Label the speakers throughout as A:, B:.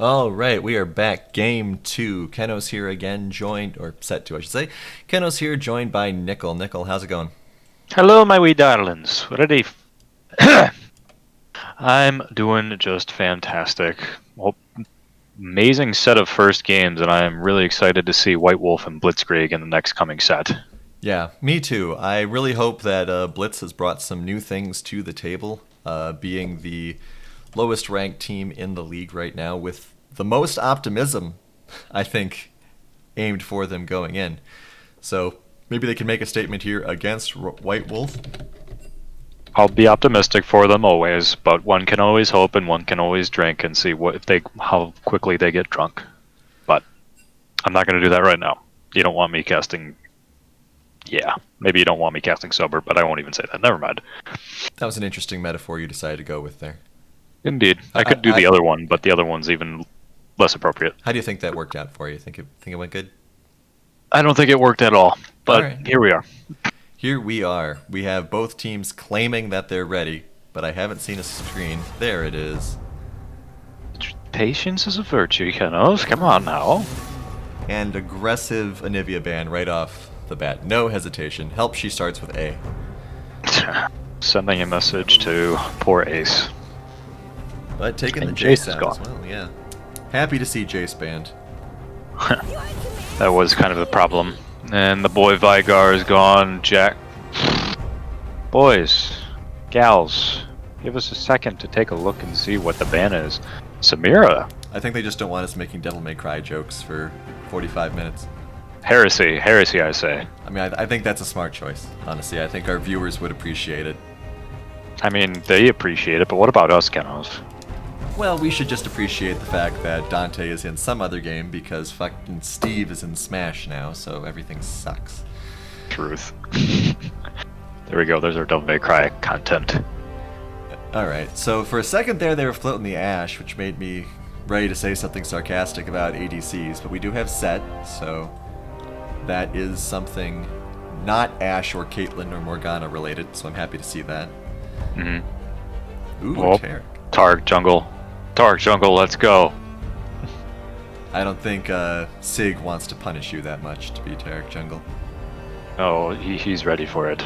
A: All right, we are back. Game 2. Keno's here again, joined, or set 2, I should say. Keno's here, joined by Nickel. Nickel, how's it going?
B: Hello, my wee darlings. Ready? I'm doing just fantastic. Well, amazing set of first games, and I am really excited to see White Wolf and Blitzkrieg in the next coming set.
A: Yeah, me too. I really hope that Blitz has brought some new things to the table, being the lowest ranked team in the league right now with the most optimism, I think, aimed for them going in. So maybe they can make a statement here against White Wolf.
B: I'll be optimistic for them always, but one can always hope and one can always drink and see how quickly they get drunk. But I'm not going to do that right now. You don't want me casting. Yeah, maybe you don't want me casting sober, but I won't even say that. Never mind.
A: That was an interesting metaphor you decided to go with there.
B: Indeed, I could do the other one, but the other one's even less appropriate.
A: How do you think that worked out for you? Think it went good?
B: I don't think it worked at all, but
A: right.
B: Here we are.
A: Here we are. We have both teams claiming that they're ready, but I haven't seen a screen. There it is.
B: Patience is a virtue, Kenos. Come on now.
A: And aggressive Anivia ban right off the bat. No hesitation. Help, she starts with A.
B: Sending a message to poor Ace.
A: But taking
B: And
A: the Jace
B: Jace is
A: out
B: gone.
A: as well, yeah. Happy to see Jace banned.
B: That was kind of the problem. And the boy Vigar is gone. Jack. Boys, gals, give us a second to take a look and see what the ban is. Samira.
A: I think they just don't want us making Devil May Cry jokes for 45 minutes.
B: Heresy, I say.
A: I mean, I think that's a smart choice, honestly. I think our viewers would appreciate it.
B: I mean, they appreciate it, but what about us, Kenos?
A: Well, we should just appreciate the fact that Dante is in some other game because fucking Steve is in Smash now, so everything sucks.
B: Truth. There we go, there's our Devil May Cry content.
A: Alright, so for a second there they were floating the ash, which made me ready to say something sarcastic about ADCs, but we do have Set, so that is something not Ash or Caitlyn or Morgana related, so I'm happy to see that.
B: Mm-hmm.
A: Ooh,
B: Oh.
A: Tarek.
B: Targ jungle. Targ jungle, let's go.
A: I don't think Sig wants to punish you that much to be Tarek jungle.
B: Oh, he's ready for it.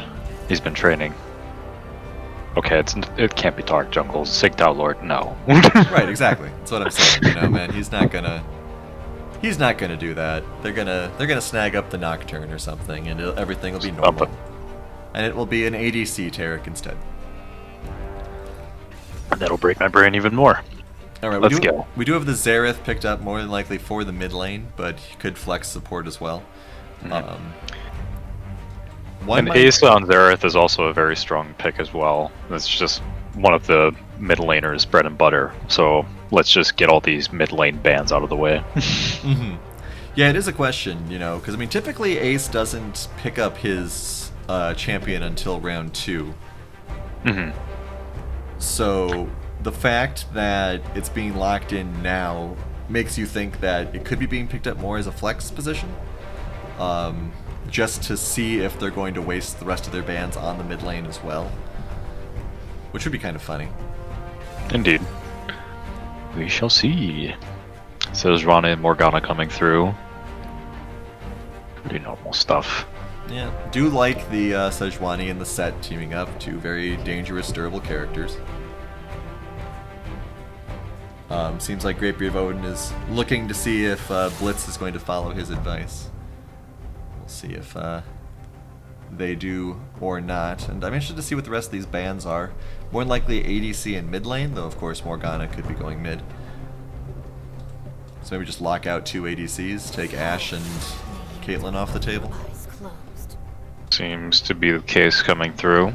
B: He's been training. Okay, it can't be Targ jungle. Sigtao Lord, no.
A: Right, exactly. That's what I'm saying. You know, man, he's not gonna do that. They're gonna snag up the Nocturne or something, and everything will be normal. And it will be an ADC Tarek instead.
B: That'll break my brain even more.
A: All right,
B: Let's go.
A: We do have the Xerath picked up more than likely for the mid lane, but he could flex support as well.
B: And Ace on Xerath is also a very strong pick as well. It's just one of the mid laners' bread and butter. So let's just get all these mid lane bans out of the way.
A: Yeah, it is a question, you know, because I mean, typically Ace doesn't pick up his champion until round 2. So the fact that it's being locked in now makes you think that it could be being picked up more as a flex position. Just to see if they're going to waste the rest of their bans on the mid lane as well. Which would be kind of funny.
B: Indeed. We shall see. Says Rana and Morgana coming through. Pretty normal stuff.
A: Yeah, do like the Sejuani and the Set teaming up, two very dangerous, durable characters. Seems like Greatbeard Odin is looking to see if Blitz is going to follow his advice. We'll see if they do or not. And I'm interested to see what the rest of these bans are. More than likely ADC and mid lane, though of course Morgana could be going mid. So maybe just lock out 2 ADCs, take Ashe and Caitlyn off the table.
B: Seems to be the case coming through.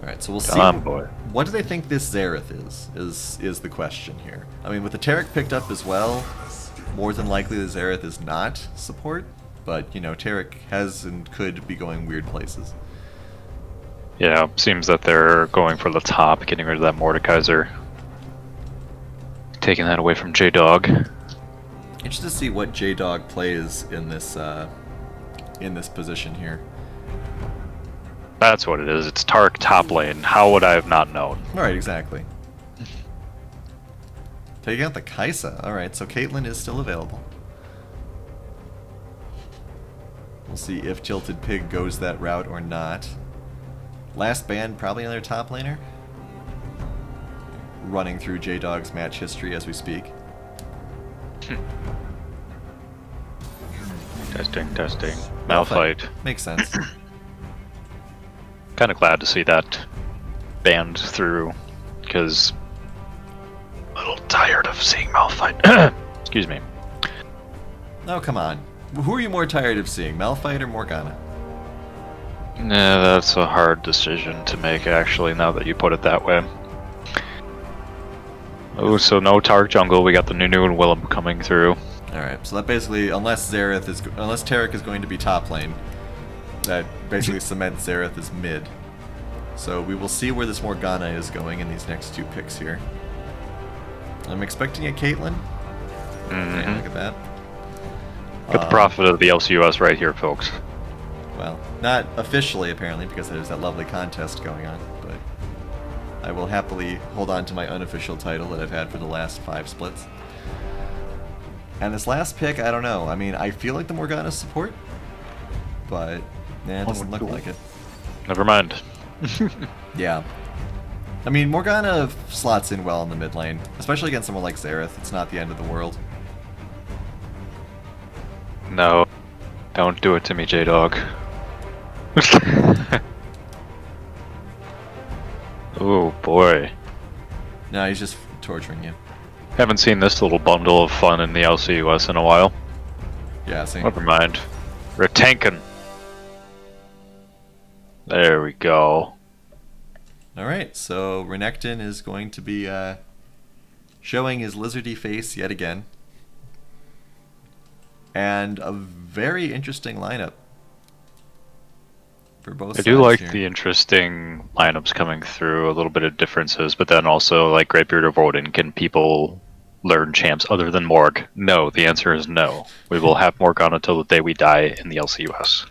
A: Alright, so we'll see.
B: Boy.
A: What do they think this Xerath is the question here. I mean, with the Tarek picked up as well, more than likely the Xerath is not support, but, you know, Tarek has and could be going weird places.
B: Yeah, seems that they're going for the top, getting rid of that Mordekaiser. Taking that away from J-Dog.
A: Interested to see what J-Dog plays in this position here.
B: That's what it is. It's Tark top lane. How would I have not known?
A: Right, exactly. Taking out the Kaisa. Alright, so Caitlyn is still available. We'll see if Tilted Pig goes that route or not. Last ban, probably another top laner. Running through J-Dog's match history as we speak.
B: Testing. Malphite.
A: Makes sense.
B: Kind of glad to see that banned through, because a little tired of seeing Malphite. Excuse me.
A: Oh, come on. Who are you more tired of seeing, Malphite or Morgana?
B: Nah, that's a hard decision to make, actually, now that you put it that way. Oh, so no Tark jungle. We got the Nunu and Willem coming through.
A: Alright, so that basically, unless Taric is going to be top lane, that basically cements Xerath as mid. So we will see where this Morgana is going in these next two picks here. I'm expecting a Caitlyn. Okay, look at that.
B: Got the profit of the LCUS right here, folks.
A: Well, not officially apparently, because there's that lovely contest going on, but I will happily hold on to my unofficial title that I've had for the last 5 splits. And this last pick, I don't know. I mean, I feel like the Morgana support, but nah, it doesn't look like it.
B: Never mind.
A: Yeah. I mean, Morgana slots in well in the mid lane, especially against someone like Xerath. It's not the end of the world.
B: No. Don't do it to me, J-Dog. Oh boy.
A: No, he's just torturing you.
B: Haven't seen this little bundle of fun in the LCUS in a while.
A: Yeah, same.
B: Never mind. We're tanking. There we go.
A: Alright, so Renekton is going to be showing his lizardy face yet again. And a very interesting lineup for both sides.
B: I do like
A: here.
B: the interesting lineups coming through, a little bit of differences, but then also, like Greatbeard of Odin, can people learn champs other than Morg? No, the answer is no. We will have Morgana until the day we die in the LCUS.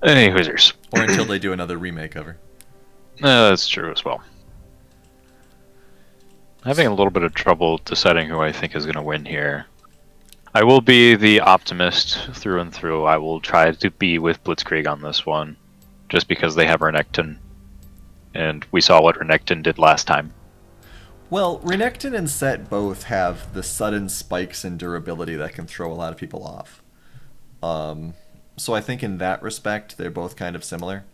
B: Any hoosers.
A: Or until they do another remake of her.
B: That's true as well. Having a little bit of trouble deciding who I think is going to win here. I will be the optimist through and through. I will try to be with Blitzkrieg on this one, just because they have Renekton, and we saw what Renekton did last time.
A: Well, Renekton and Set both have the sudden spikes in durability that can throw a lot of people off. So I think in that respect, they're both kind of similar.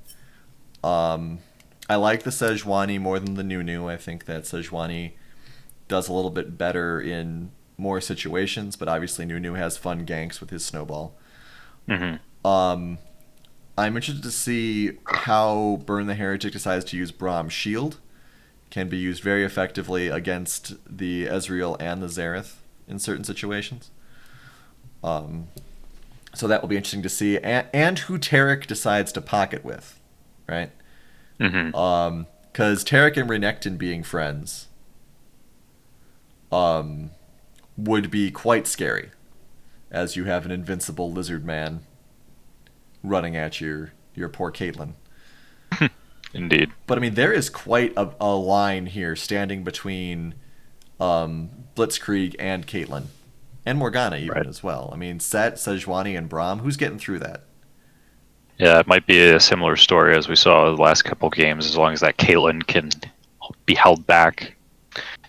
A: I like the Sejuani more than the Nunu. I think that Sejuani does a little bit better in more situations, but obviously Nunu has fun ganks with his snowball. I'm interested to see how Burn the Heretic decides to use Brahm's shield. Can be used very effectively against the Ezreal and the Xerath in certain situations. So that will be interesting to see. And who Taric decides to pocket with, right? Because Taric and Renekton being friends would be quite scary, as you have an invincible lizard man running at your poor Caitlyn.
B: Indeed.
A: But I mean, there is quite a line here standing between Blitzkrieg and Caitlyn. And Morgana even as well. I mean, Set, Sejuani, and Braum, who's getting through that?
B: Yeah, it might be a similar story as we saw the last couple games, as long as that Caitlyn can be held back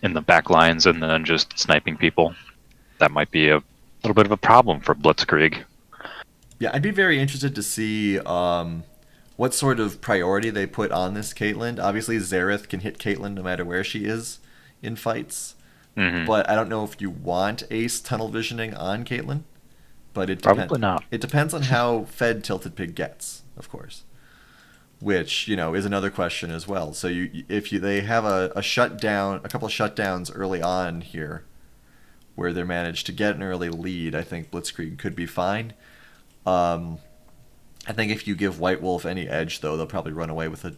B: in the back lines and then just sniping people. That might be a little bit of a problem for Blitzkrieg.
A: Yeah, I'd be very interested to see what sort of priority they put on this Caitlyn. Obviously, Xerath can hit Caitlyn no matter where she is in fights. But I don't know if you want Ace tunnel visioning on Caitlyn. But it
B: Probably not.
A: It depends on how fed Tilted Pig gets, of course. Which, is another question as well. So they have a shutdown, a couple of shutdowns early on here, where they managed to get an early lead, I think Blitzkrieg could be fine. I think if you give White Wolf any edge, though, they'll probably run away with it.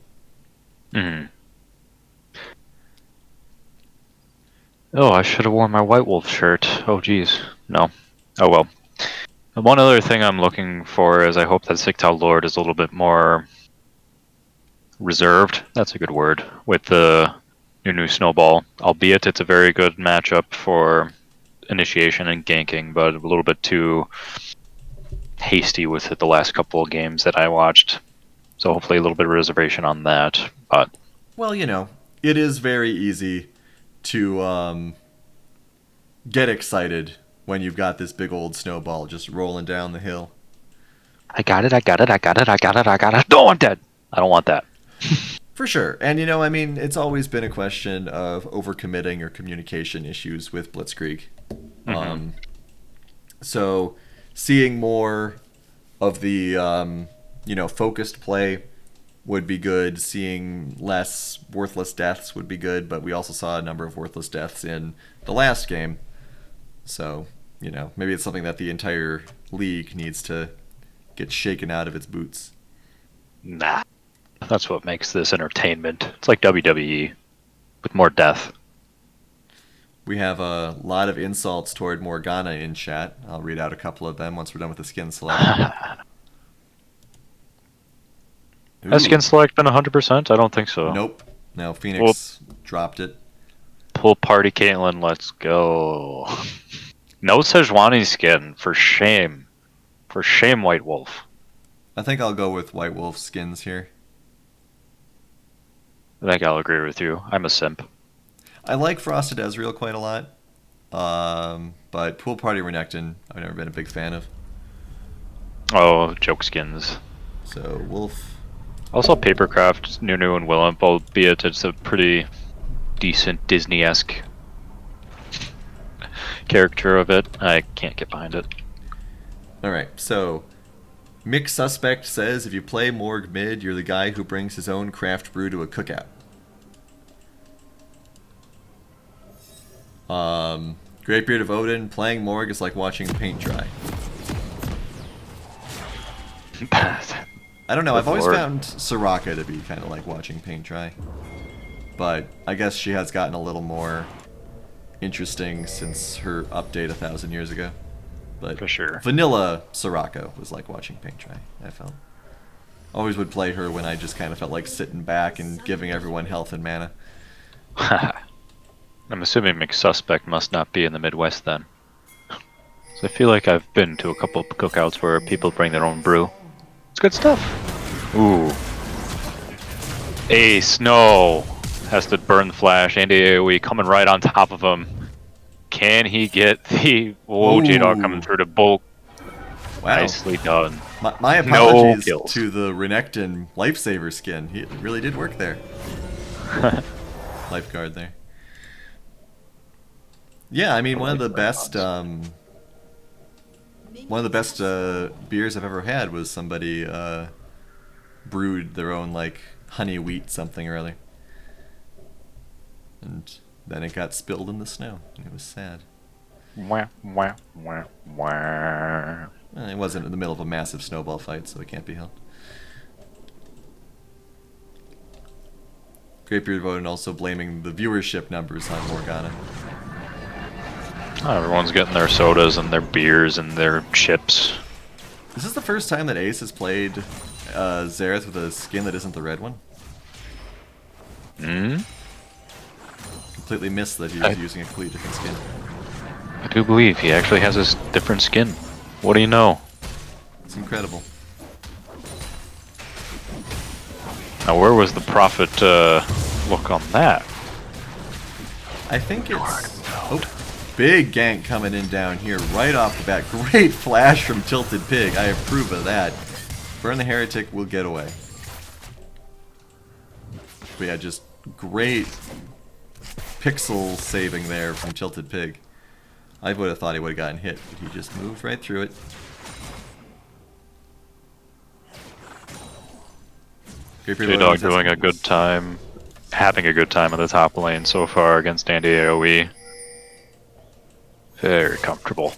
A: Oh,
B: I should have worn my White Wolf shirt. Oh, geez. No. Oh, well. The one other thing I'm looking for is I hope that Sigtal Lord is a little bit more reserved. That's a good word. With the new Snowball. Albeit it's a very good matchup for initiation and ganking, but a little bit too hasty with it the last couple of games that I watched. So hopefully a little bit of reservation on that. But
A: Well, you know, it is very easy to get excited when you've got this big old snowball just rolling down the hill.
B: I got it. No, I'm dead. I don't want that.
A: For sure. And, you know, I mean, it's always been a question of overcommitting or communication issues with Blitzkrieg. So seeing more of the, focused play would be good. Seeing less worthless deaths would be good. But we also saw a number of worthless deaths in the last game. So, you know, maybe it's something that the entire league needs to get shaken out of its boots.
B: Nah. That's what makes this entertainment. It's like WWE with more death.
A: We have a lot of insults toward Morgana in chat. I'll read out a couple of them once we're done with the skin selection.
B: Has skin select been 100%? I don't think so.
A: Nope. No, Phoenix dropped it.
B: Pool party Caitlyn, let's go. No Sejuani skin, for shame. For shame, White Wolf.
A: I think I'll go with White Wolf skins here.
B: I think I'll agree with you. I'm a simp.
A: I like Frosted Ezreal quite a lot. But Pool Party Renekton, I've never been a big fan of.
B: Oh, joke skins.
A: So, Wolf.
B: Also, Papercraft, Nunu, and Willamp, albeit it's a pretty decent Disney-esque character of it. I can't get behind it.
A: Alright, so Mick Suspect says if you play Morg mid, you're the guy who brings his own craft brew to a cookout. Greatbeard of Odin, playing Morg is like watching paint dry. I don't know, I've always found Soraka to be kind of like watching paint dry. But I guess she has gotten a little more interesting since her update 1,000 years ago. But
B: for sure.
A: Vanilla Soraka was like watching paint dry, I felt. Always would play her when I just kind of felt like sitting back and giving everyone health and mana.
B: I'm assuming McSuspect must not be in the Midwest then. So I feel like I've been to a couple of cookouts where people bring their own brew. It's good stuff. Ooh. Ace, no! Has to burn the flash. Andy AoE coming right on top of him. Can he get the... Oh, J-Dog coming through to bulk.
A: Wow.
B: Nicely done.
A: My apologies
B: no
A: to the Renekton Lifesaver skin. He really did work there. Lifeguard there. Yeah, I mean, one of the best beers I've ever had was somebody brewed their own, like, honey wheat something or other. And then it got spilled in the snow, and it was sad.
B: Wah, wah, wah, wah.
A: It wasn't in the middle of a massive snowball fight, so it can't be helped. Greatbeard of Odin also blaming the viewership numbers on Morgana.
B: Oh, everyone's getting their sodas and their beers and their chips.
A: Is this the first time that Ace has played Xerath with a skin that isn't the red one?
B: Hmm?
A: Completely missed that he was using a completely different skin.
B: I do believe he actually has a different skin. What do you know?
A: It's incredible.
B: Now, where was the Prophet look on that?
A: I think it's... Oh, big gank coming in down here right off the bat. Great flash from Tilted Pig. I approve of that. Burn the Heretic will get away. But yeah, just great pixel saving there from Tilted Pig. I would have thought he would have gotten hit, but he just moved right through it.
B: J-Dog doing a good time, having a good time in the top lane so far against Andy AoE. Very comfortable.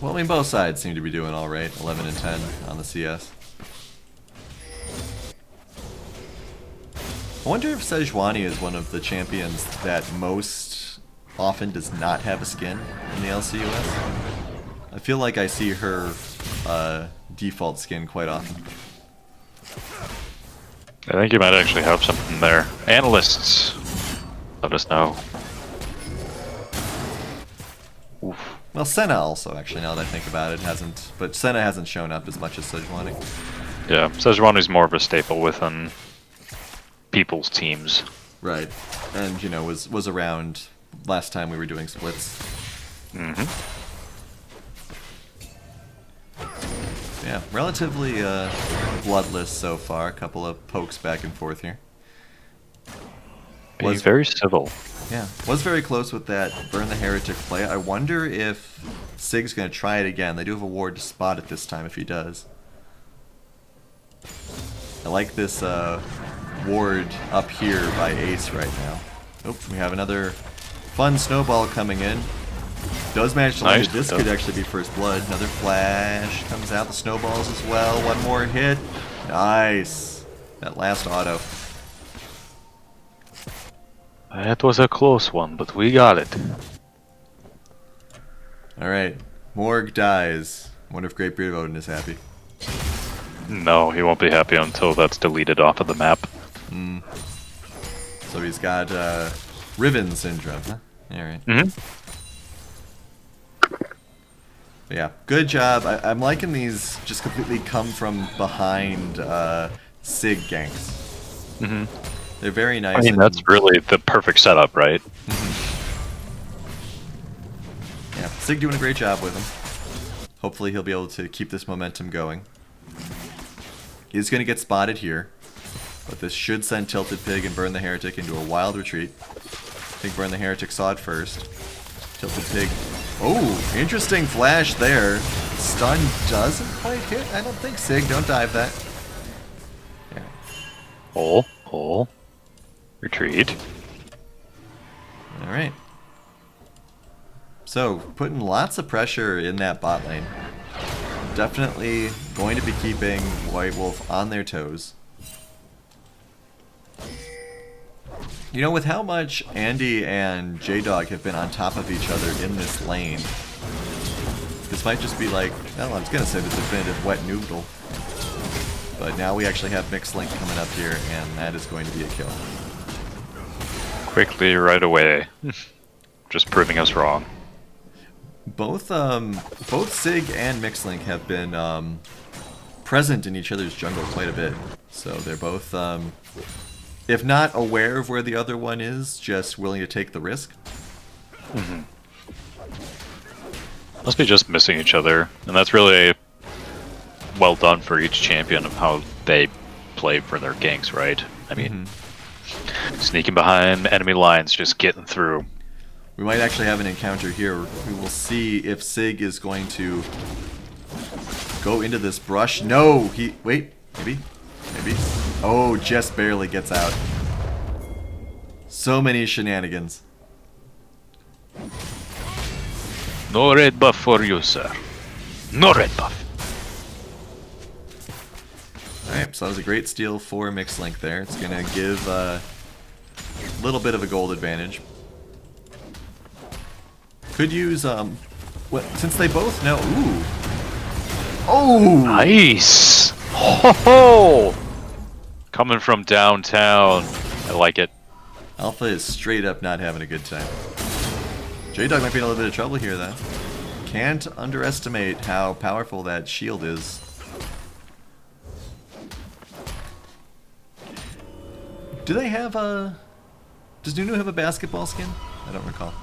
A: Well, I mean, both sides seem to be doing alright. 11 and 10 on the CS. I wonder if Sejuani is one of the champions that most often does not have a skin in the LCUS. I feel like I see her default skin quite often.
B: I think you might actually have something there. Analysts, let us know. Oof.
A: Well, Senna also, actually, now that I think about it, hasn't... But Senna hasn't shown up as much as Sejuani.
B: Yeah, Sejuani's more of a staple within people's teams.
A: Right. And, you know, was around last time we were doing splits.
B: Mm-hmm.
A: Yeah, relatively bloodless so far. A couple of pokes back and forth here.
B: Being very civil.
A: Yeah, was very close with that Burn the Heretic play. I wonder if Sig's going to try it again. They do have a ward to spot it this time if he does. I like this ward up here by Ace right now. Oh, we have another fun snowball coming in. Does manage to land it. This could actually be first blood. Another flash comes out. The snowballs as well. One more hit. Nice. That last auto.
B: That was a close one, but we got it.
A: Alright. Morg dies. Wonder if Great Beard of Odin is happy.
B: No, he won't be happy until that's deleted off of the map.
A: So he's got Riven syndrome, huh? Alright.
B: Mm-hmm.
A: Yeah, good job. I'm liking these just completely come from behind Sig ganks.
B: Mm-hmm.
A: They're very nice.
B: I mean, that's really the perfect setup, right?
A: Yeah, Sig doing a great job with him. Hopefully he'll be able to keep this momentum going. He's going to get spotted here, but this should send Tilted Pig and Burn the Heretic into a wild retreat. I think Burn the Heretic saw it first. Tilted Pig. Oh, interesting flash there. Stun doesn't quite hit. I don't think. Sig, don't dive that. Yeah.
B: Hole. Retreat.
A: Alright. So, putting lots of pressure in that bot lane. Definitely going to be keeping White Wolf on their toes. You know, with how much Andy and J-Dog have been on top of each other in this lane, this might just be like, well, I was going to say the definitive wet noodle. But now we actually have Mixed Link coming up here, and that is going to be a kill.
B: Quickly, right away. Just proving us wrong.
A: Both Sig and Mixlink have been present in each other's jungle quite a bit. So they're both, if not aware of where the other one is, just willing to take the risk.
B: Mm-hmm. Must be just missing each other, and that's really well done for each champion of how they play for their ganks, right? I mean, sneaking behind enemy lines, just getting through.
A: We might actually have an encounter here. We will see if Sig is going to go into this brush. No, wait, maybe. Oh, just barely gets out. So many shenanigans.
B: No red buff for you, sir. No red buff.
A: Alright, so that was a great steal for Mixed Link there. It's going to give a little bit of a gold advantage. Could use, since they both know... Ooh! Oh!
B: Nice! Ho ho! Coming from downtown. I like it.
A: Alpha is straight up not having a good time. J-Dog might be in a little bit of trouble here, though. Can't underestimate how powerful that shield is. Do they have a... Does Nunu have a basketball skin? I don't recall.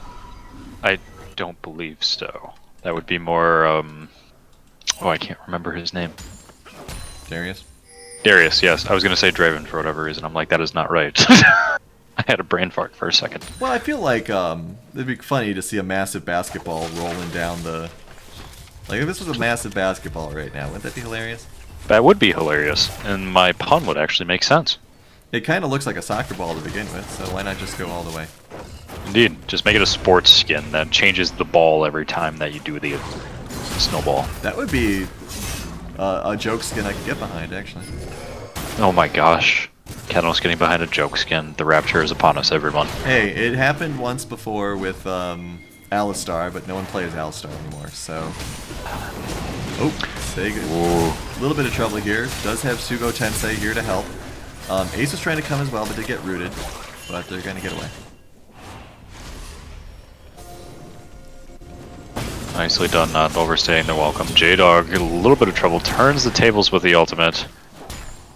B: I don't believe so. That would be more, oh, I can't remember his name.
A: Darius?
B: Darius, yes. I was going to say Draven for whatever reason. I'm like, that is not right. I had a brain fart for a second.
A: Well, I feel like it'd be funny to see a massive basketball rolling down the... Like, if this was a massive basketball right now, wouldn't that be hilarious?
B: That would be hilarious, and my pun would actually make sense.
A: It kind of looks like a soccer ball to begin with, so why not just go all the way?
B: Indeed, just make it a sports skin that changes the ball every time that you do the snowball.
A: That would be a joke skin I could get behind, actually.
B: Oh my gosh. Kenos getting behind a joke skin. The rapture is upon us, everyone.
A: Hey, it happened once before with Alistar, but no one plays Alistar anymore, so... Oh, Sig. A little bit of trouble here. Does have Sugo Tensei here to help. Ace is trying to come as well, but did get rooted. But they're going to get away.
B: Nicely done, not overstaying the welcome. J-Dog, a little bit of trouble, turns the tables with the ultimate,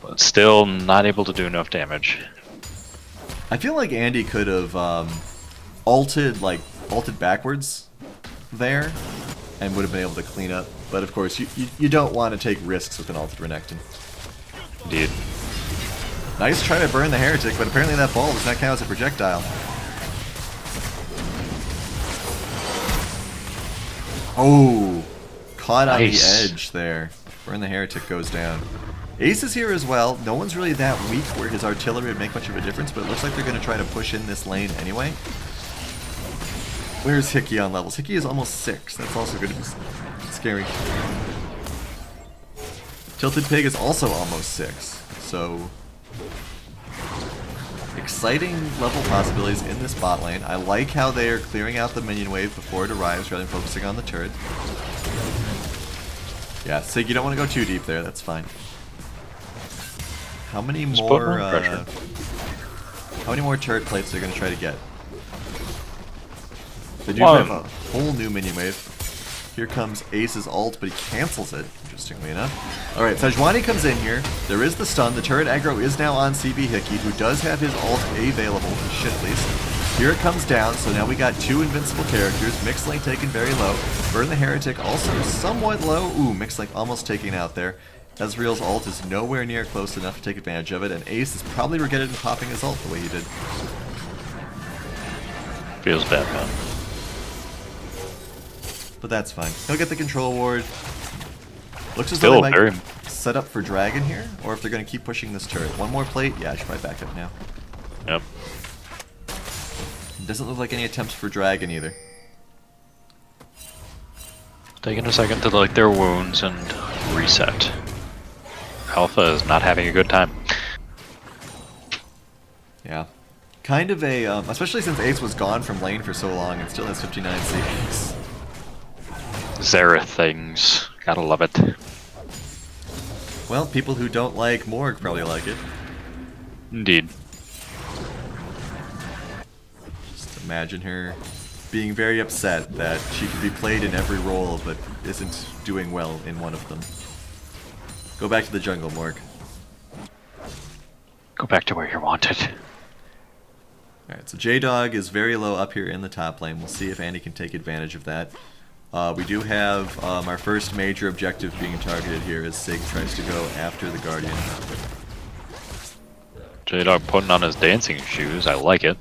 B: but still not able to do enough damage.
A: I feel like Andy could have ulted backwards there, and would have been able to clean up. But of course, you don't want to take risks with an ulted Renekton.
B: Indeed.
A: Nice try to burn the Heretic, but apparently that ball does not count as a projectile. Oh, caught on the edge there. Burn the Heretic goes down. Ace is here as well. No one's really that weak where his artillery would make much of a difference, but it looks like they're going to try to push in this lane anyway. Where's Hickey on levels? Hickey is almost 6. That's also going to be scary. Tilted Pig is also almost 6. So... exciting level possibilities in this bot lane. I like how they are clearing out the minion wave before it arrives rather than focusing on the turret. Yeah, Sig, you don't want to go too deep there. That's fine. How many more? How many more turret plates are they going to try to get? They do have a whole new minion wave. Here comes Ace's ult, but he cancels it, interestingly enough. Alright, Sejuani comes in here. There is the stun. The turret aggro is now on CB Hickey, who does have his ult available. He should at least. Here it comes down, so now we got 2 invincible characters. Mixed Link taken very low. Burn the Heretic also somewhat low. Ooh, Mixed Link almost taken out there. Ezreal's ult is nowhere near close enough to take advantage of it, and Ace is probably regretted in popping his ult the way he did.
B: Feels bad, man.
A: But that's fine. He'll get the control ward. Looks as though they might set up for Dragon here, or if they're going to keep pushing this turret. One more plate? Yeah, I should probably back up now.
B: Yep.
A: Doesn't look like any attempts for Dragon either.
B: Taking a second to lick their wounds and reset. Alpha is not having a good time.
A: Yeah. Kind of a, especially since Ace was gone from lane for so long and still has 59 CPs.
B: Xerath things. Gotta love it.
A: Well, people who don't like Morg probably like it.
B: Indeed.
A: Just imagine her being very upset that she could be played in every role but isn't doing well in one of them. Go back to the jungle, Morg.
B: Go back to where you're wanted.
A: Alright, so J-Dog is very low up here in the top lane. We'll see if Andy can take advantage of that. We do have our first major objective being targeted here as Sig tries to go after the Guardian.
B: J-Dog putting on his dancing shoes. I like it.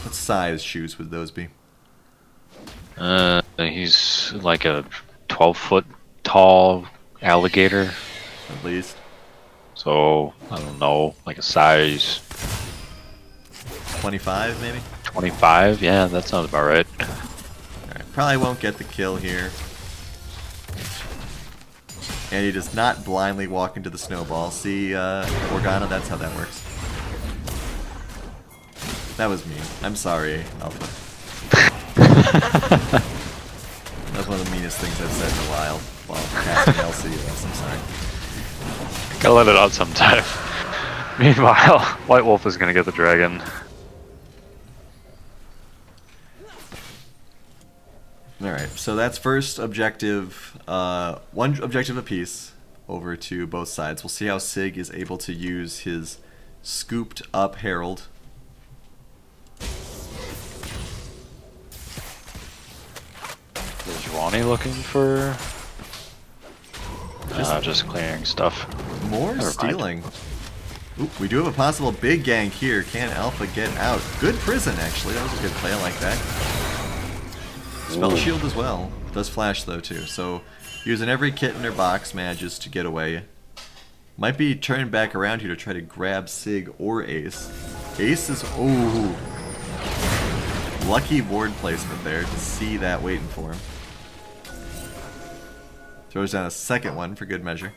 A: What size shoes would those be?
B: He's like a 12-foot tall alligator.
A: At least.
B: So, I don't know, like a size
A: 25 maybe?
B: 25? Yeah, that sounds about right.
A: Alright, probably won't get the kill here. And he does not blindly walk into the snowball. See, Morgana, that's how that works. That was mean. I'm sorry, Alpha. That's one of the meanest things I've said in a while casting LCUS, I'm sorry.
B: Gotta let it out sometime. Meanwhile, White Wolf is gonna get the dragon.
A: Alright, so that's first objective, one objective apiece over to both sides. We'll see how Sig is able to use his scooped up Herald.
B: Is Ronnie looking for... just clearing stuff.
A: More
B: Never
A: stealing. Ooh, we do have a possible big gank here. Can Alpha get out? Good prison, actually. That was a good play. I like that. Spell shield as well. Does flash though too. So using every kit in their box manages to get away. Might be turning back around here to try to grab Sig or Ace. Ace is ooh. Lucky ward placement there to see that waiting for him. Throws down a second one for good measure.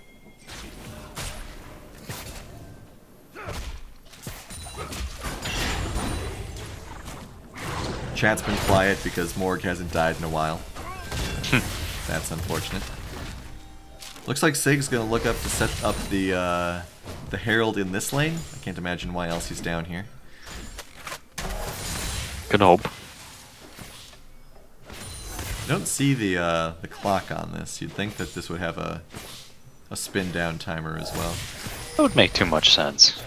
A: Chat's been quiet because Morg hasn't died in a while. That's unfortunate. Looks like Sig's gonna look up to set up the Herald in this lane. I can't imagine why else he's down here.
B: Can hope.
A: I don't see the clock on this. You'd think that this would have a spin down timer as well.
B: That would make too much sense.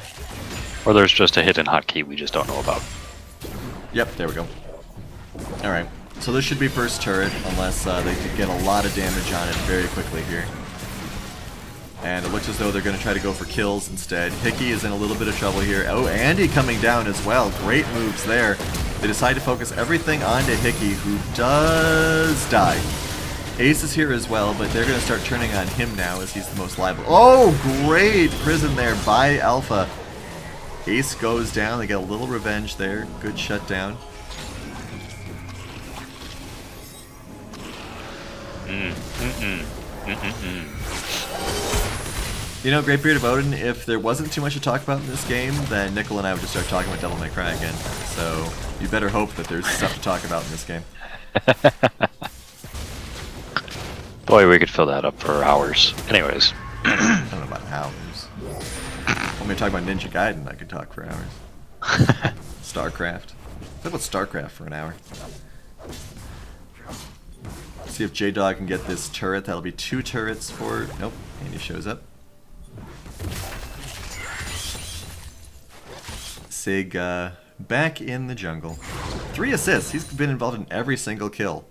B: Or there's just a hidden hotkey we just don't know about.
A: Yep, there we go. Alright, so this should be first turret, unless they could get a lot of damage on it very quickly here. And it looks as though they're going to try to go for kills instead. Hickey is in a little bit of trouble here. Oh, Andy coming down as well. Great moves there. They decide to focus everything onto Hickey, who does die. Ace is here as well, but they're going to start turning on him now as he's the most liable. Oh, great prison there by Alpha. Ace goes down. They get a little revenge there. Good shutdown. You know, Great Beard of Odin, if there wasn't too much to talk about in this game, then Nickel and I would just start talking about Devil May Cry again. So you better hope that there's stuff to talk about in this game.
B: Boy, we could fill that up for hours. Anyways.
A: I don't know about hours. When we talk about Ninja Gaiden, I could talk for hours. StarCraft. What about StarCraft for an hour? See if J-Dog can get this turret. That'll be 2 turrets for... Nope, Andy shows up. Sig back in the jungle. 3 assists. He's been involved in every single kill.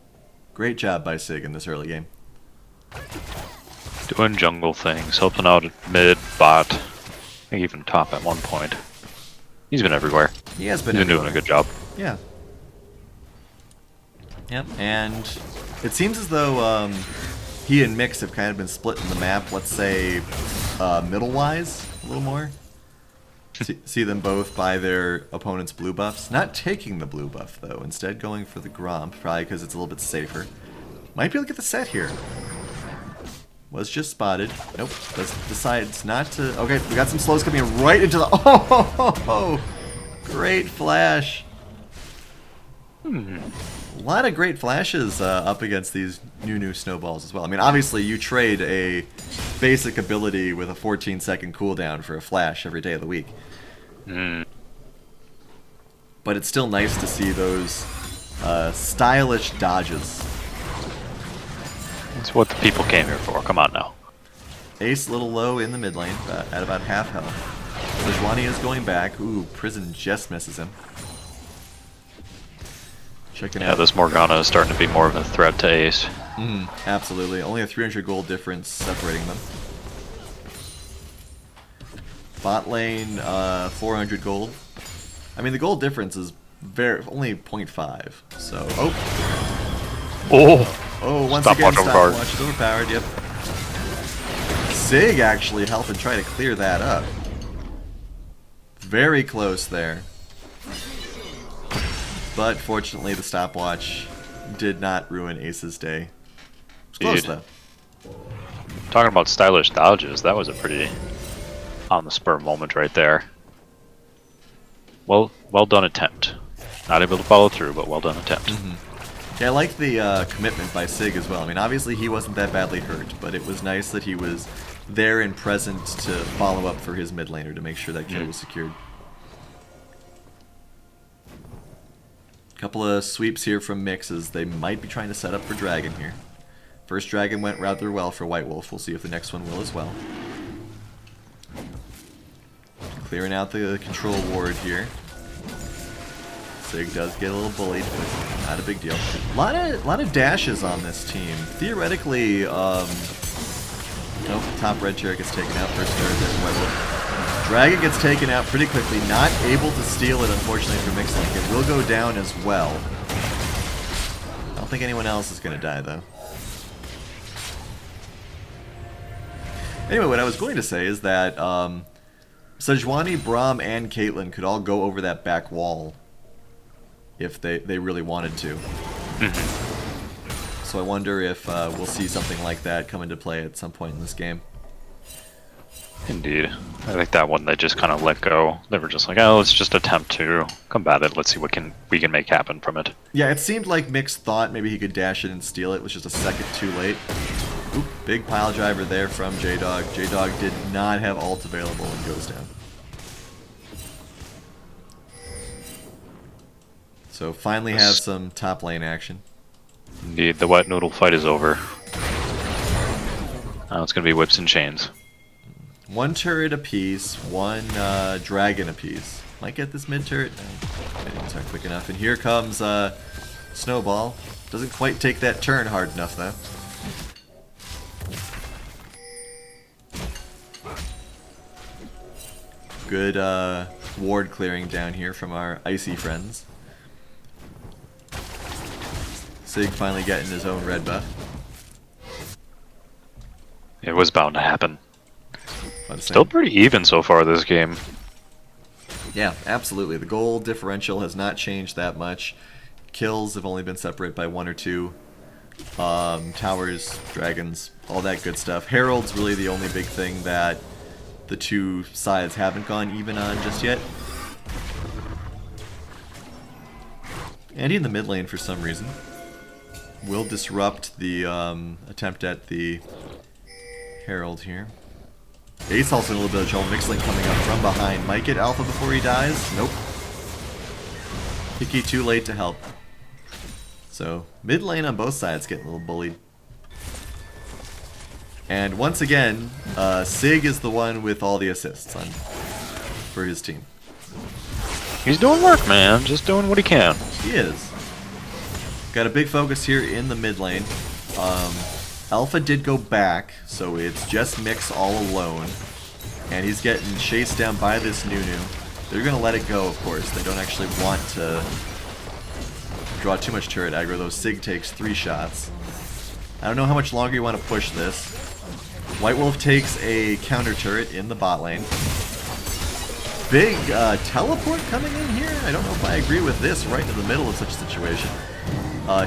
A: Great job by Sig in this early game.
B: Doing jungle things, helping out at mid, bot, I think even top at one point. He's been everywhere.
A: He has been
B: He's been doing a good job.
A: Yeah. Yep, and it seems as though he and Mix have kind of been split in the map, let's say middle-wise a little more. See them both buy their opponent's blue buffs. Not taking the blue buff, though. Instead going for the Gromp, probably because it's a little bit safer. Might be able to get the set here. Was just spotted. Nope. Decides not to... Okay, we got some slows coming right into the... Oh! Great flash. A lot of great flashes up against these new snowballs as well. I mean, obviously you trade a basic ability with a 14-second cooldown for a flash every day of the week. But it's still nice to see those stylish dodges.
B: That's what the people came here for. Come on now.
A: Ace a little low in the mid lane, at about half health. Sejuani is going back. Ooh, Prison just misses him. Checking out.
B: This Morgana is starting to be more of a threat to Ace.
A: Absolutely. Only a 300 gold difference separating them. Bot lane, 400 gold. I mean, the gold difference is only 0.5. So, Oh, once again, stopwatch is overpowered. Yep. Sig actually helping try to clear that up. Very close there. But fortunately, the stopwatch did not ruin Ace's day. It's close, though.
B: Talking about stylish dodges, that was a pretty on-the-spur moment right there. Well done attempt. Not able to follow through, but well done attempt.
A: Yeah, I like the commitment by Sig as well. I mean, obviously he wasn't that badly hurt, but it was nice that he was there and present to follow up for his mid laner to make sure that kill was secured. Couple of sweeps here from Mix as they might be trying to set up for Dragon here. First Dragon went rather well for White Wolf. We'll see if the next one will as well. Clearing out the control ward here. Sig does get a little bullied, but not a big deal. A lot of dashes on this team. Theoretically, nope, top red chair gets taken out. First turret there from White Wolf. Dragon gets taken out pretty quickly. Not able to steal it, unfortunately, for Mixlink. It will go down as well. I don't think anyone else is going to die, though. Anyway, what I was going to say is that Sejuani, Braum, and Caitlyn could all go over that back wall if they really wanted to. So I wonder if we'll see something like that come into play at some point in this game.
B: Indeed. I think that one they just kind of let go. They were just like, oh, let's just attempt to combat it. Let's see what we can make happen from it.
A: Yeah, it seemed like Mix thought maybe he could dash in and steal it. It was just a second too late. Oop, big pile driver there from J-Dog. J-Dog did not have ult available and goes down. So finally have some top lane action.
B: Indeed, the wet noodle fight is over. Now it's going to be whips and chains.
A: One turret apiece, one dragon apiece. Might get this mid turret. No, it's not quick enough. And here comes Snowball. Doesn't quite take that turn hard enough though. Good ward clearing down here from our icy friends. Sig finally getting his own red buff.
B: It was bound to happen. Still pretty even so far this game.
A: Yeah, absolutely. The goal differential has not changed that much. Kills have only been separated by 1 or 2. Towers, dragons, all that good stuff. Herald's really the only big thing that the two sides haven't gone even on just yet. Andy in the mid lane for some reason will disrupt the attempt at the Herald here. Ace also in a little bit of trouble. Mixlink coming up from behind. Might get Alpha before he dies. Nope. Hickey too late to help. So mid lane on both sides getting a little bullied. And once again, Sig is the one with all the assists for his team.
B: He's doing work, man. Just doing what he can.
A: He is. Got a big focus here in the mid lane. Alpha did go back, so it's just Mix all alone. And he's getting chased down by this Nunu. They're going to let it go, of course. They don't actually want to draw too much turret aggro, though Sig takes 3 shots. I don't know how much longer you want to push this. White Wolf takes a counter turret in the bot lane. Big teleport coming in here? I don't know if I agree with this right in the middle of such a situation.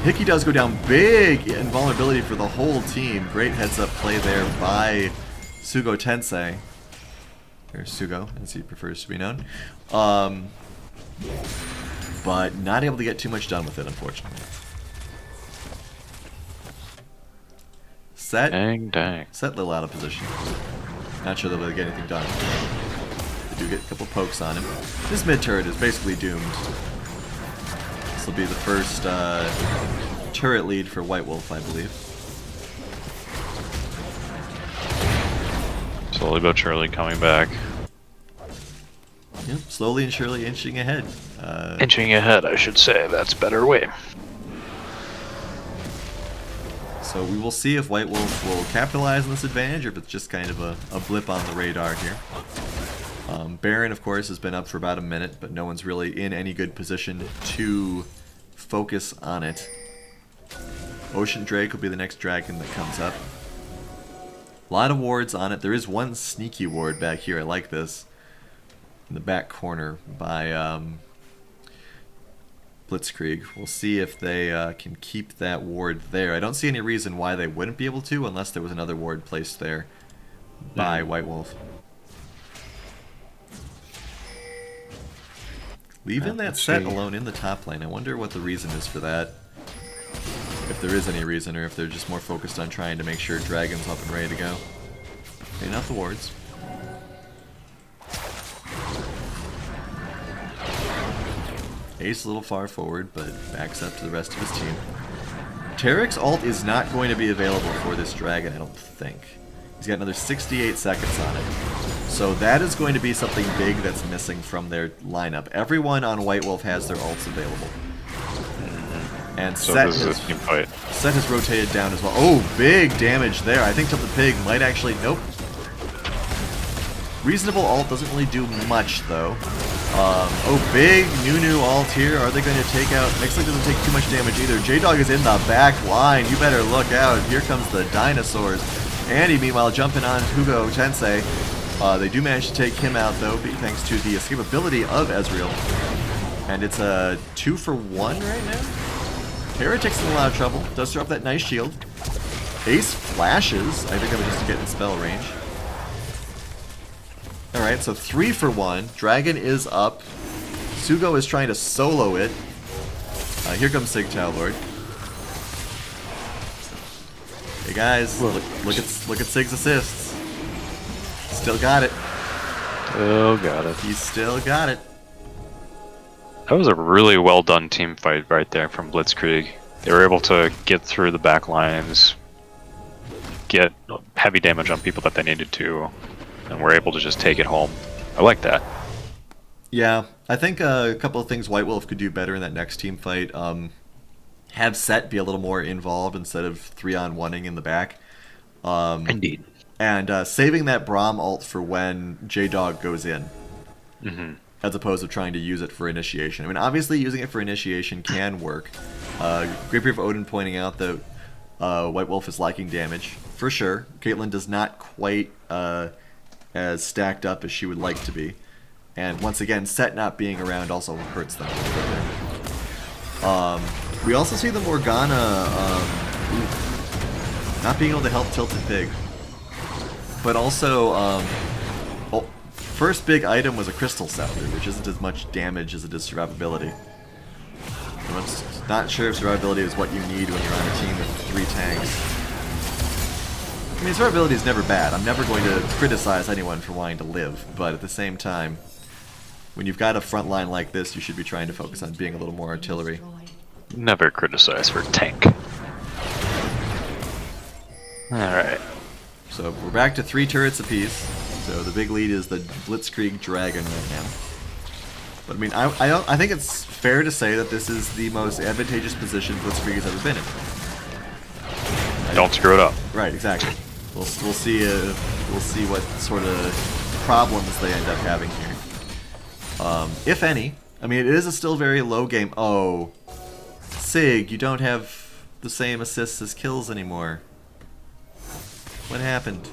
A: Hickey does go down. Big invulnerability for the whole team. Great heads-up play there by Sugo Tensei. Or Sugo, as he prefers to be known. But not able to get too much done with it, unfortunately. Set.
B: Dang.
A: Set Lil out of position. Not sure that they'll get anything done. They do get a couple pokes on him. This mid turret is basically doomed. This will be the first turret lead for White Wolf, I believe.
B: Slowly but surely coming back.
A: Yep, slowly and surely inching ahead.
B: Inching ahead, I should say. That's a better way.
A: So we will see if White Wolf will capitalize on this advantage or if it's just kind of a blip on the radar here. Baron, of course, has been up for about a minute, but no one's really in any good position to focus on it. Ocean Drake will be the next dragon that comes up. A lot of wards on it. There is one sneaky ward back here. I like this. In the back corner by Blitzkrieg. We'll see if they can keep that ward there. I don't see any reason why they wouldn't be able to unless there was another ward placed there by White Wolf. Leaving that set alone in the top lane. I wonder what the reason is for that. If there is any reason, or if they're just more focused on trying to make sure Dragon's up and ready to go. Okay, not the wards. Ace a little far forward, but backs up to the rest of his team. Tarek's ult is not going to be available for this dragon, I don't think. He's got another 68 seconds on it. So that is going to be something big that's missing from their lineup. Everyone on White Wolf has their ults available. And
B: So
A: Set
B: this is a team fight.
A: has rotated down as well. Oh, big damage there. I think Tilt the Pig might actually... Nope. Reasonable ult doesn't really do much, though. Oh, big Nunu ult here. Are they going to take out... Mixlink doesn't take too much damage either. J-Dog is in the back line. You better look out. Here comes the dinosaurs. Andy, meanwhile, jumping on Hugo Tensei. They do manage to take him out, though, thanks to the escapability of Ezreal. And it's a 2-for-1 right now. Heretic's in a lot of trouble. Does throw up that nice shield. Ace flashes. I think that was just to get in spell range. Alright, so 3 for 1. Dragon is up. Sugo is trying to solo it. Here comes Sig Lord. Hey guys, look at Sig's assists. Still got it.
B: Oh, got it.
A: He still got it.
B: That was a really well done team fight right there from Blitzkrieg. They were able to get through the back lines, get heavy damage on people that they needed to, and were able to just take it home. I like that.
A: Yeah, I think a couple of things White Wolf could do better in that next team fight. Have Set be a little more involved instead of 3-on-1ing in the back.
B: Indeed.
A: And saving that Braum ult for when J-Dog goes in.
B: Mm-hmm.
A: As opposed to trying to use it for initiation. I mean, obviously using it for initiation can work. Great Brief of Odin pointing out that White Wolf is liking damage. For sure. Caitlyn does not quite as stacked up as she would like to be. And once again, Set not being around also hurts them. We also see the Morgana not being able to help Tilted Pig. But also, first big item was a Crystal Scepter, which isn't as much damage as it is survivability. I'm not sure if survivability is what you need when you're on a team with 3 tanks. I mean, survivability is never bad. I'm never going to criticize anyone for wanting to live, but at the same time, when you've got a front line like this, you should be trying to focus on being a little more artillery.
B: Never criticize for tank. Alright.
A: So we're back to 3 turrets apiece. So the big lead is the Blitzkrieg Dragon right now. But I mean, I think it's fair to say that this is the most advantageous position Blitzkrieg has ever been in.
B: Don't screw it up.
A: Right, exactly. We'll see what sort of problems they end up having here, if any. I mean, it is a still very low game. Oh, Sig, you don't have the same assists as kills anymore. What happened?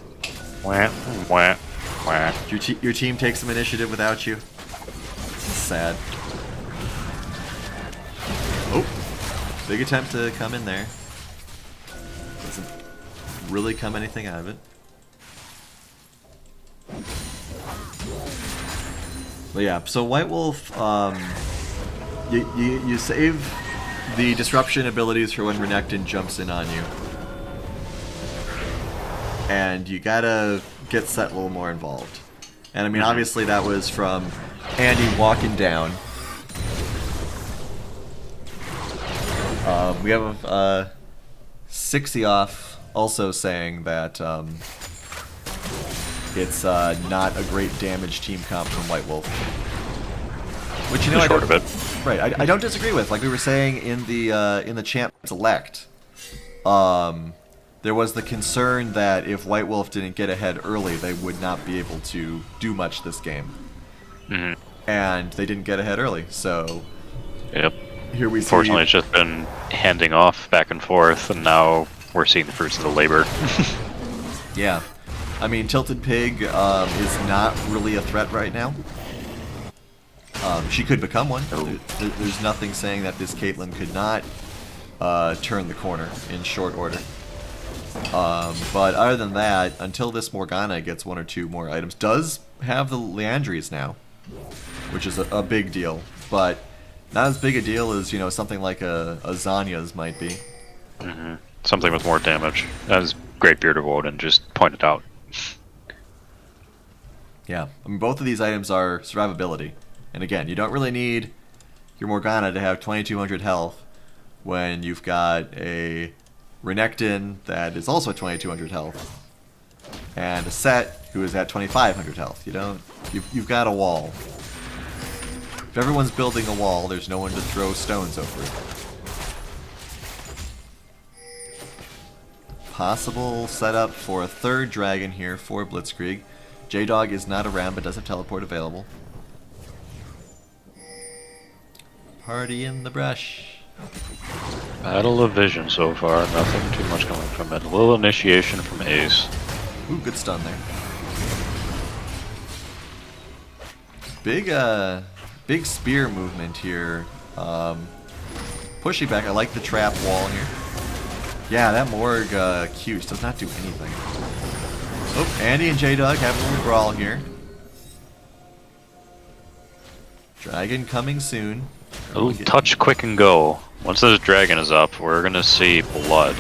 B: Wah, wah, wah.
A: Your team takes some initiative without you. Sad. Oh, big attempt to come in there. Doesn't really come anything out of it. But yeah, so White Wolf, you save the disruption abilities for when Renekton jumps in on you. And you gotta get Set a little more involved. And I mean, obviously that was from Andy walking down. We have 60 off also saying that it's not a great damage team comp from White Wolf. Which, you know, I don't disagree with. Like we were saying in the Champ Select, there was the concern that if White Wolf didn't get ahead early, they would not be able to do much this game.
B: Mm-hmm.
A: And they didn't get ahead early, so
B: yep.
A: Here we see.
B: Unfortunately, it's just been handing off back and forth, and now we're seeing the fruits of the labor.
A: Yeah. I mean, Tilted Pig is not really a threat right now. She could become one. There's nothing saying that this Caitlyn could not turn the corner in short order. But other than that, until this Morgana gets 1 or 2 more items, does have the Leandries now, which is a big deal, but not as big a deal as, you know, something like a Zanya's might be.
B: Mm-hmm. Something with more damage, as Great Beard of Odin just pointed out.
A: Yeah, I mean, both of these items are survivability, and again, you don't really need your Morgana to have 2200 health when you've got a Renekton that is also 2200 health, and a Set who is at 2500 health. You've got a wall. If everyone's building a wall, there's no one to throw stones over it. Possible setup for a 3rd dragon here for Blitzkrieg. J-Dog is not around but does have teleport available. Party in the brush.
B: Battle of Vision so far, nothing too much coming from it. A little initiation from Ace.
A: Ooh, good stun there. Big spear movement here. Pushing back, I like the trap wall here. Yeah, that Morg Q does not do anything. Oh, Andy and J-Dog have a little brawl here. Dragon coming soon.
B: Ooh, touch, quick, and go. Once this dragon is up, we're gonna see blood.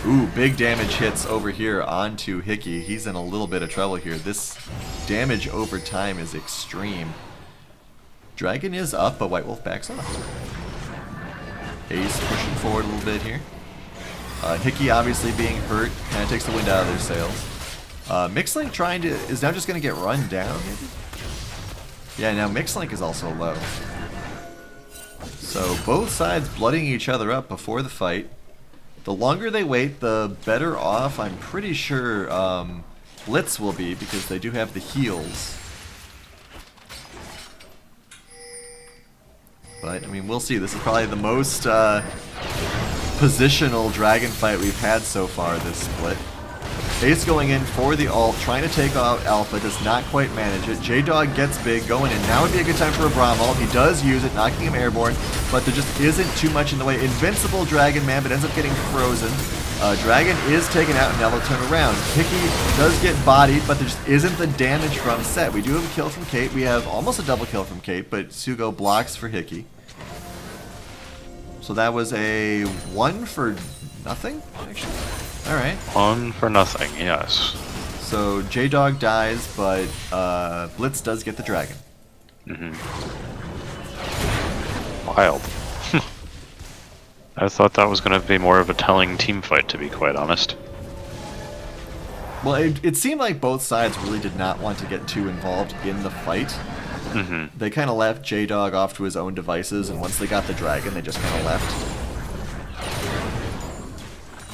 A: Ooh, big damage hits over here onto Hickey. He's in a little bit of trouble here. This damage over time is extreme. Dragon is up, but White Wolf backs off. Ace pushing forward a little bit here. Hickey obviously being hurt, kind of takes the wind out of their sails. Mixlink is now just going to get run down, maybe? Yeah, now Mixlink is also low. So both sides blooding each other up before the fight. The longer they wait, the better off I'm pretty sure Blitz will be, because they do have the heals. But, I mean, we'll see. This is probably the most positional dragon fight we've had so far this split. Ace going in for the ult, trying to take out Alpha, does not quite manage it. J-Dog gets big, going in. Now would be a good time for a Braum ult. He does use it, knocking him airborne, but there just isn't too much in the way. Invincible Dragon Man, but ends up getting frozen. Dragon is taken out, and now they'll turn around. Hickey does get bodied, but there just isn't the damage from Set. We do have a kill from Kate. We have almost a double kill from Kate, but Sugo blocks for Hickey. So that was a 1 for nothing, actually. Alright.
B: 1 for nothing, yes.
A: So J-Dog dies, but Blitz does get the dragon.
B: Wild. I thought that was going to be more of a telling team fight, to be quite honest.
A: Well, it seemed like both sides really did not want to get too involved in the fight. They kind of left J-Dog off to his own devices, and once they got the dragon, they just kind of left.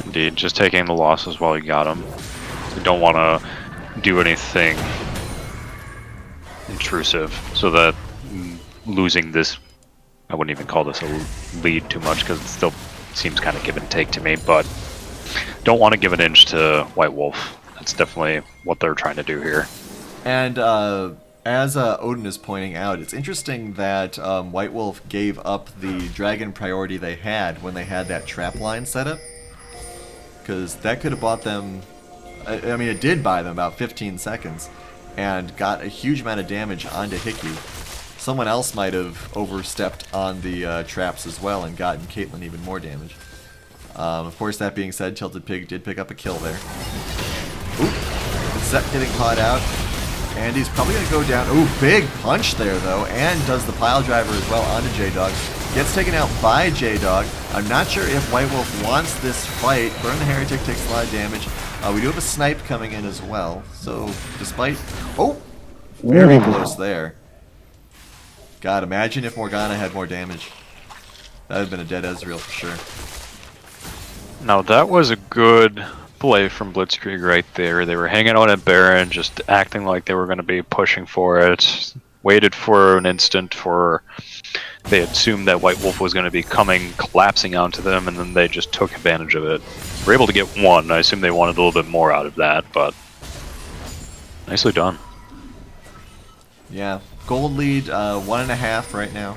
B: Indeed, just taking the losses while you got them. You don't want to do anything intrusive, so that losing this, I wouldn't even call this a lead too much, because it still seems kind of give and take to me, but don't want to give an inch to White Wolf. That's definitely what they're trying to do here.
A: And as Odin is pointing out, it's interesting that White Wolf gave up the dragon priority they had when they had that trap line set up. Because that could have bought them, I mean, it did buy them about 15 seconds and got a huge amount of damage onto Hickey. Someone else might have overstepped on the traps as well and gotten Caitlyn even more damage. Of course, that being said, Tilted Pig did pick up a kill there. Oop, Set getting caught out. And he's probably going to go down. Ooh, big punch there, though. And does the pile driver as well onto J-Dog. Gets taken out by J-Dog. I'm not sure if White Wolf wants this fight. Burn the Heretic takes a lot of damage. We do have a snipe coming in as well. So, despite... Oh! Very close there. God, imagine if Morgana had more damage. That would have been a dead Ezreal for sure.
B: Now, that was a good play from Blitzkrieg right there. They were hanging out at Baron, just acting like they were going to be pushing for it. Waited for an instant for... They assumed that White Wolf was going to be coming, collapsing onto them, and then they just took advantage of it. Were able to get 1. I assume they wanted a little bit more out of that, but nicely done.
A: Yeah, gold lead, 1.5 right now.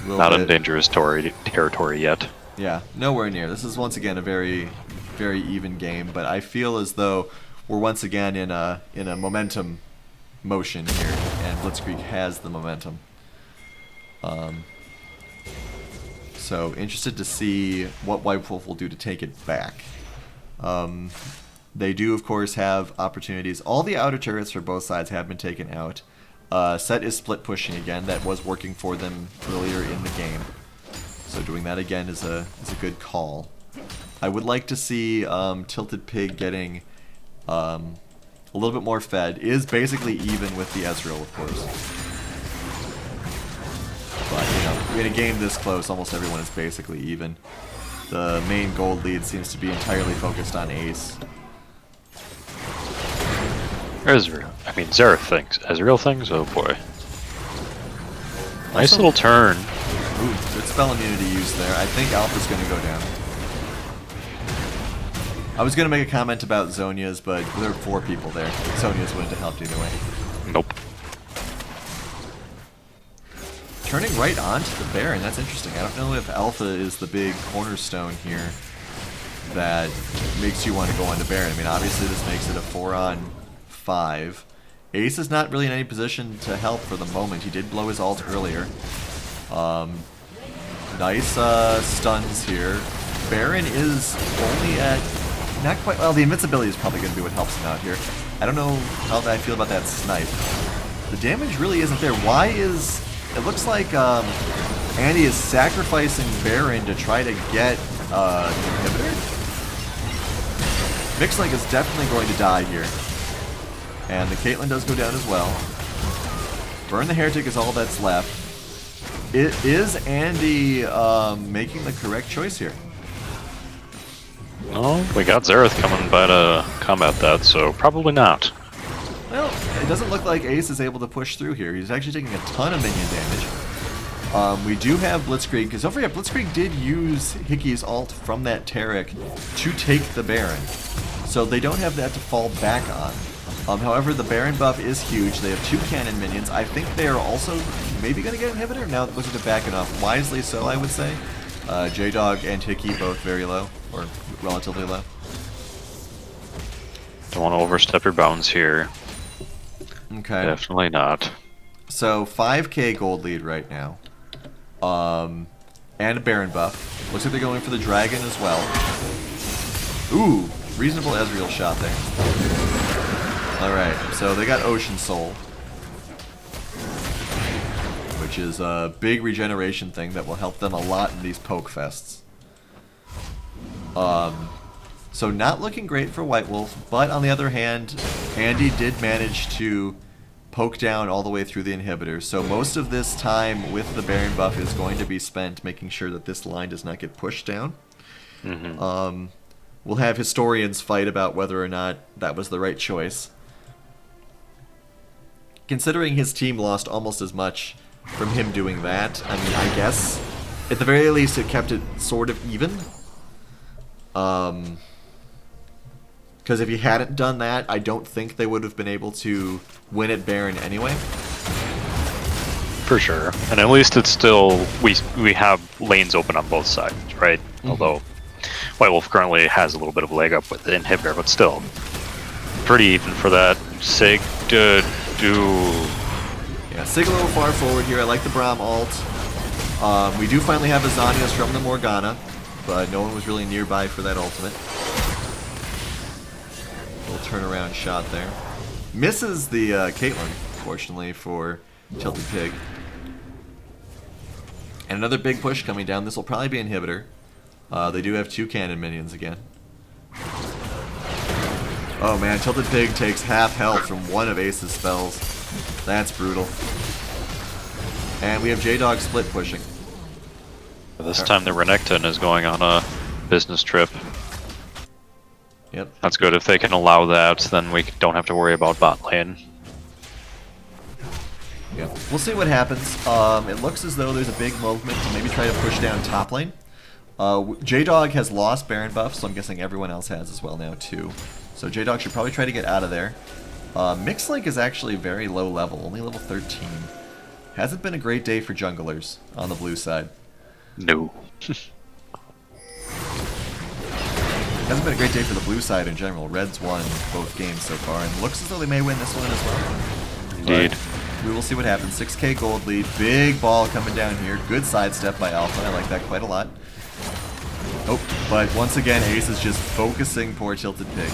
B: Not in dangerous territory yet.
A: Yeah, nowhere near. This is once again a very, very even game, but I feel as though we're once again in a momentum motion here, and Blitzkrieg has the momentum. So interested to see what White Wolf will do to take it back. They do, of course, have opportunities. All the outer turrets for both sides have been taken out. Set is split pushing again. That was working for them earlier in the game. So doing that again is a good call. I would like to see Tilted Pig getting a little bit more fed. Is basically even with the Ezreal, of course. But, you know, in a game this close, almost everyone is basically even. The main gold lead seems to be entirely focused on Ace.
B: Xerath things. Ezreal things? Oh boy. Nice little turn.
A: Ooh, good spell immunity used there. I think Alpha's going to go down. I was going to make a comment about Zhonya's, but there are 4 people there. Zhonya's wouldn't have helped either way.
B: Nope.
A: Turning right onto the Baron, that's interesting. I don't know if Alpha is the big cornerstone here that makes you want to go on to Baron. I mean, obviously this makes it a 4-on-5, Ace is not really in any position to help for the moment. He did blow his ult earlier. Nice stuns here. Baron is only at not quite. Well, the invincibility is probably going to be what helps him out here. I don't know how I feel about that snipe. The damage really isn't there. Why is it looks like Andy is sacrificing Baron to try to get the inhibitor? Mixlink is definitely going to die here. And the Caitlyn does go down as well. Burn the Heretic is all that's left. Is Andy making the correct choice here?
B: No, we got Xerath coming by to combat that, so probably not.
A: Well, it doesn't look like Ace is able to push through here. He's actually taking a ton of minion damage. We do have Blitzkrieg, because don't forget, Blitzkrieg did use Hickey's ult from that Taric to take the Baron. So they don't have that to fall back on. However, the Baron buff is huge. They have 2 cannon minions. I think they are also maybe going to get an inhibitor. Now that Blizzard are backing off. Wisely so, I would say. J-Dog and Hickey both very low, or relatively low.
B: Don't want to overstep your bounds here.
A: Okay.
B: Definitely not.
A: So 5k gold lead right now. And a Baron buff. Looks like they're going for the Dragon as well. Ooh, reasonable Ezreal shot there. Alright, so they got Ocean Soul, which is a big regeneration thing that will help them a lot in these poke fests. So not looking great for White Wolf, but on the other hand, Andy did manage to poke down all the way through the inhibitor, so most of this time with the Baron buff is going to be spent making sure that this line does not get pushed down. We'll have historians fight about whether or not that was the right choice. Considering his team lost almost as much from him doing that, I mean, I guess, at the very least, it kept it sort of even. Because if he hadn't done that, I don't think they would have been able to win at Baron anyway.
B: For sure. And at least it's still, we have lanes open on both sides, right? Although White Wolf currently has a little bit of a leg up with the inhibitor, but still pretty even for that. Sig to do.
A: Yeah, Sig a little far forward here. I like the Braum ult. We do finally have a Zanias from the Morgana, but no one was really nearby for that ultimate. Little turnaround shot there. Misses the Caitlyn, fortunately, for Tilted Pig. And another big push coming down. This will probably be inhibitor. They do have 2 cannon minions again. Oh man, Tilted Pig takes half health from one of Ace's spells. That's brutal. And we have J-Dog split pushing.
B: This time the Renekton is going on a business trip.
A: Yep.
B: That's good. If they can allow that, then we don't have to worry about bot lane.
A: Yep. We'll see what happens. It looks as though there's a big movement to maybe try to push down top lane. J-Dog has lost Baron buff, so I'm guessing everyone else has as well now too. So J-Dog should probably try to get out of there. Mixlink is actually very low level, only level 13. Hasn't been a great day for junglers on the blue side.
B: No.
A: Hasn't been a great day for the blue side in general. Red's won both games so far, and looks as though they may win this one as well.
B: Indeed.
A: But we will see what happens. 6k gold lead, big ball coming down here. Good sidestep by Alpha, I like that quite a lot. Oh, but once again, Ace is just focusing poor Tilted Pig.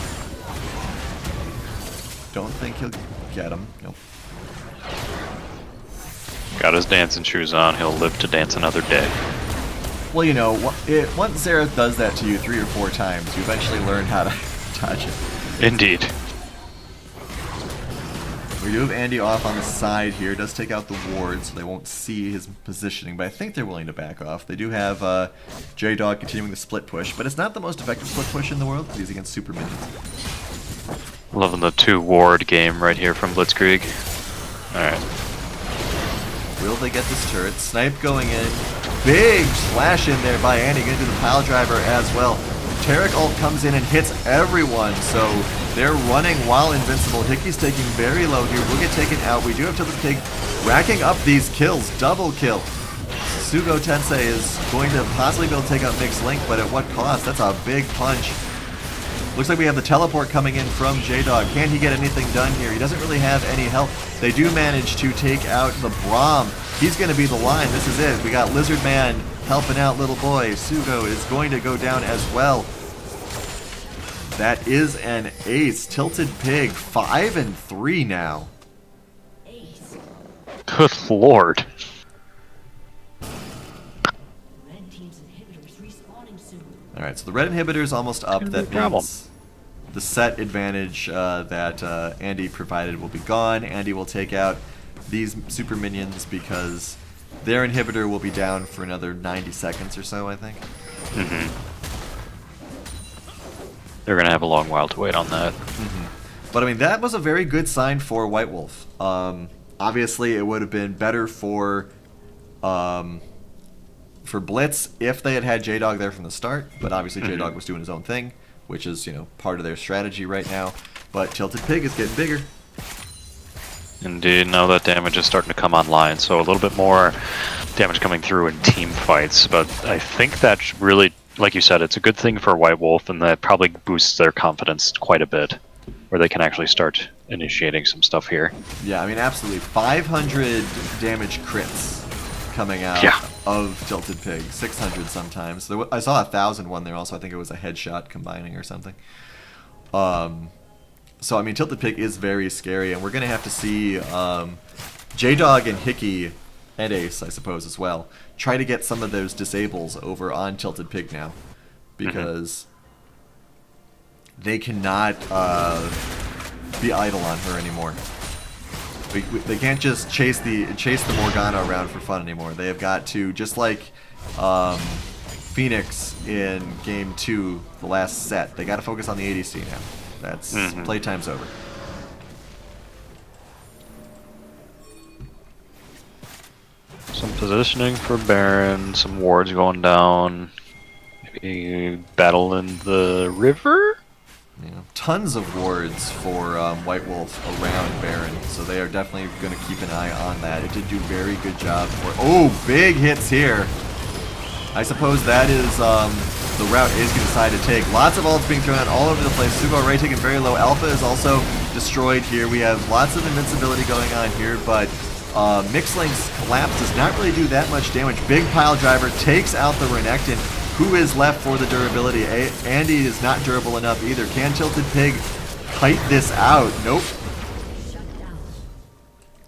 A: Don't think he'll get him. Nope.
B: Got his dancing shoes on. He'll live to dance another day.
A: Well, you know, once Xerath does that to you 3 or 4 times, you eventually learn how to dodge it.
B: Indeed.
A: We do have Andy off on the side here. Does take out the ward, so they won't see his positioning, but I think they're willing to back off. They do have J-Dog continuing the split push, but it's not the most effective split push in the world because he's against super minions.
B: Loving the 2 ward game right here from Blitzkrieg. Alright.
A: Will they get this turret? Snipe going in. Big slash in there by Andy. Gonna do the pile driver as well. Taric ult comes in and hits everyone, so they're running while invincible. Hickey's taking very low here. Will get taken out. We do have Tilted Pig racking up these kills. Double kill. Sugo Tensei is going to possibly be able to take out Mixlink, but at what cost? That's a big punch. Looks like we have the teleport coming in from J-Dog. Can he get anything done here? He doesn't really have any help. They do manage to take out the Braum. He's going to be the line. This is it. We got Lizard Man helping out little boy. Sugo is going to go down as well. That is an ace. Tilted Pig, 5-3 now.
B: Good lord.
A: Alright, so the red inhibitor is almost up. That means the set advantage that Andy provided will be gone. Andy will take out these super minions because their inhibitor will be down for another 90 seconds or so, I think.
B: Mm-hmm. They're going to have a long while to wait on that.
A: Mm-hmm. But I mean, that was a very good sign for White Wolf. Obviously, it would have been better for Blitz if they had had J-Dog there from the start, but obviously J-Dog was doing his own thing, which is, part of their strategy right now. But Tilted Pig is getting bigger.
B: Indeed, now that damage is starting to come online, so a little bit more damage coming through in team fights, but I think that's really, like you said, it's a good thing for White Wolf, and that probably boosts their confidence quite a bit, where they can actually start initiating some stuff here.
A: Yeah, I mean, absolutely. 500 damage crits coming out of Tilted Pig. 600 sometimes. I saw 1,000 one there also. I think it was a headshot combining or something. So, I mean, Tilted Pig is very scary, and we're going to have to see J-Dog and Hickey, and Ace, I suppose, as well, try to get some of those disables over on Tilted Pig now, because they cannot be idle on her anymore. They can't just chase the Morgana around for fun anymore. They have got to, just like Phoenix in Game 2, the last set, they got to focus on the ADC now. That's playtime's over.
B: Some positioning for Baron, some wards going down, maybe battle in the river?
A: Yeah. Tons of wards for White Wolf around Baron, so they are definitely going to keep an eye on that. It did do very good job for... Oh, big hits here! I suppose that is the route Ace can decide to take. Lots of ults being thrown out all over the place. Sugo already taken very low. Alpha is also destroyed here. We have lots of invincibility going on here, but Mixlink's collapse does not really do that much damage. Big pile driver takes out the Renekton. Who is left for the durability? Andy is not durable enough either. Can Tilted Pig kite this out? Nope.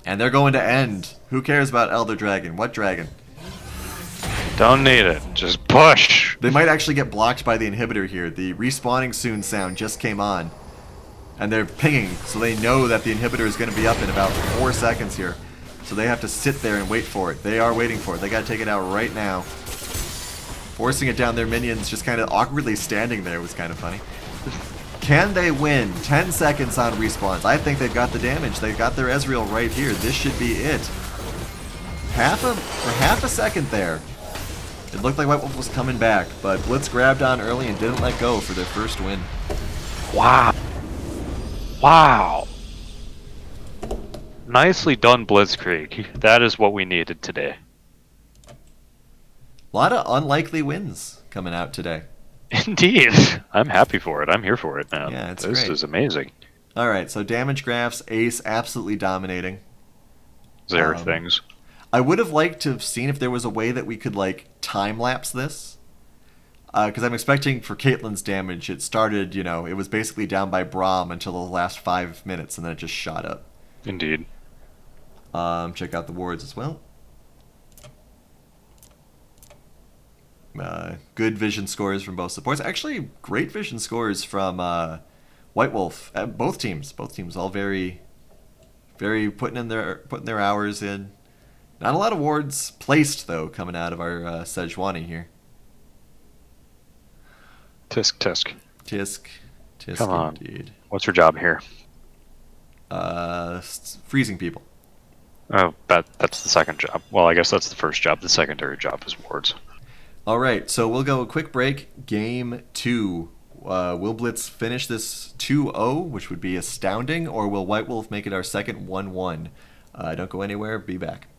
A: And they're going to end. Who cares about Elder Dragon? What dragon?
B: Don't need it. Just push.
A: They might actually get blocked by the inhibitor here. The respawning soon sound just came on. And they're pinging, so they know that the inhibitor is going to be up in about 4 seconds here. So they have to sit there and wait for it. They are waiting for it. They got to take it out right now. Forcing it down, their minions just kind of awkwardly standing there was kind of funny. Can they win? 10 seconds on respawns. I think they've got the damage. They've got their Ezreal right here. This should be it. For half a second there, it looked like White Wolf was coming back, but Blitz grabbed on early and didn't let go for their first win.
B: Wow. Wow. Nicely done, Blitzkrieg. That is what we needed today.
A: A lot of unlikely wins coming out today.
B: Indeed. I'm happy for it. I'm here for it, man.
A: Yeah, it's
B: this
A: great.
B: Is amazing.
A: Alright, so damage graphs, Ace absolutely dominating.
B: Xerath things.
A: I would have liked to have seen if there was a way that we could, like, time-lapse this. Because I'm expecting for Caitlyn's damage, it started, it was basically down by Braum until the last 5 minutes, and then it just shot up.
B: Indeed.
A: Check out the wards as well. Good vision scores from both supports. Actually, great vision scores from White Wolf. Both teams all very, very putting their hours in. Not a lot of wards placed though coming out of our Sejuani here.
B: Tisk.
A: Come
B: on.
A: Indeed.
B: What's your job here?
A: Freezing people.
B: Oh, that's the second job. Well, I guess that's the first job. The secondary job is wards.
A: All right, so we'll go a quick break. Game 2. Will Blitz finish this 2-0, which would be astounding, or will White Wolf make it our second 1-1? Don't go anywhere. Be back.